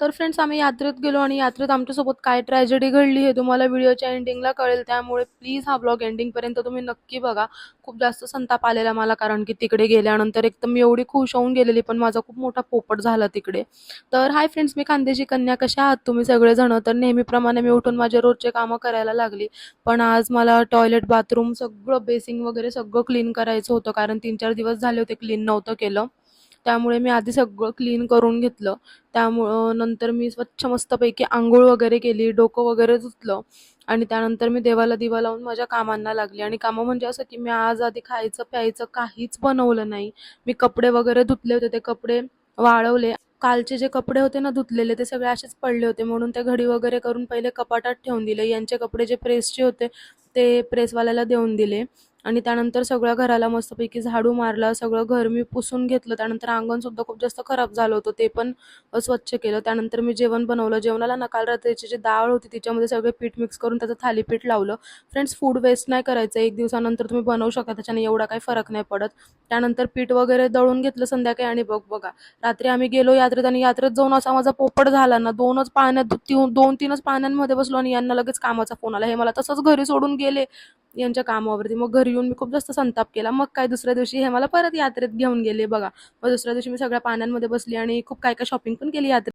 तर फ्रेंड्स आम्ही यात्रेत गेलो आणि यात्रेत आमच्यासोबत काय ट्रॅजेडी घडली हे तुम्हाला व्हिडिओच्या एंडिंगला कळेल. त्यामुळे प्लीज हा व्लॉग एंडिंगपर्यंत तुम्ही नक्की बघा. खूप जास्त संताप आलेला मला, कारण की तिकडे गेल्यानंतर एक तर मी एवढी खुश होऊन गेलेली, पण माझा खूप मोठा पोपट झाला तिकडे. तर हाय फ्रेंड्स, मी खानदेशी कन्या, कशा आहात तुम्ही सगळेजण? तर नेहमीप्रमाणे मी उठून माझे रोजचे कामं करायला लागली. पण आज मला टॉयलेट, बाथरूम सगळं, बेसिंग वगैरे सगळं क्लीन करायचं होतं, कारण 3-4 दिवस झाले होते क्लीन नव्हतं केलं. त्यामुळे मी आधी सगळं क्लीन करून घेतलं. त्यामुळं नंतर मी स्वच्छ मस्तपैकी अंघोळ वगैरे केली, डोकं वगैरे धुतलं आणि त्यानंतर मी देवाला दिवा लावून माझ्या कामांना लागली. आणि कामं म्हणजे असं की मी आज आधी खायचं प्यायचं काहीच बनवलं नाही. मी कपडे वगैरे धुतले होते, ते कपडे वाळवले. कालचे जे कपडे होते ना धुतलेले, ते सगळे असेच पडले होते, म्हणून ते घडी वगैरे करून पहिले कपाटात ठेवून दिले. यांचे कपडे जे प्रेसचे होते ते प्रेसवाल्याला देऊन दिले. आणि त्यानंतर सगळ्या घराला मस्तपैकी झाडू मारला, सगळं घर मी पुसून घेतलं. त्यानंतर अंगणसुद्धा खूप जास्त खराब झालं होतं, ते पण स्वच्छ केलं. त्यानंतर मी जेवण बनवलं. जेवणाला ना काल रात्रीची जी डाळ होती तिच्यामध्ये सगळे पीठ मिक्स करून त्याचं थालीपीठ लावलं. फ्रेंड्स, फूड वेस्ट नाही करायचं. 1 दिवसानंतर तुम्ही बनवू शकता, त्याच्याने एवढा काही फरक नाही पडत. त्यानंतर पीठ वगैरे दळून घेतलं संध्याकाळी. आणि बघा, रात्री आम्ही गेलो यात्रेत आणि यात्रेत जाऊन असा माझा पोपट झाला ना, 2-3च पाण्यामध्ये बसलो आणि यांना लगेच कामाचा फोन आला. हे मला तसंच घरी सोडून गेले यांच्या कामावरती. मग घरी येऊन मी खूप जास्त संताप केला. मग काय, दुसऱ्या दिवशी हे मला परत यात्रेत घेऊन गेले बघा. मग दुसऱ्या दिवशी मी सगळ्या पाण्यांमध्ये बसली आणि खूप काय काय शॉपिंग पण केली यात्रेत.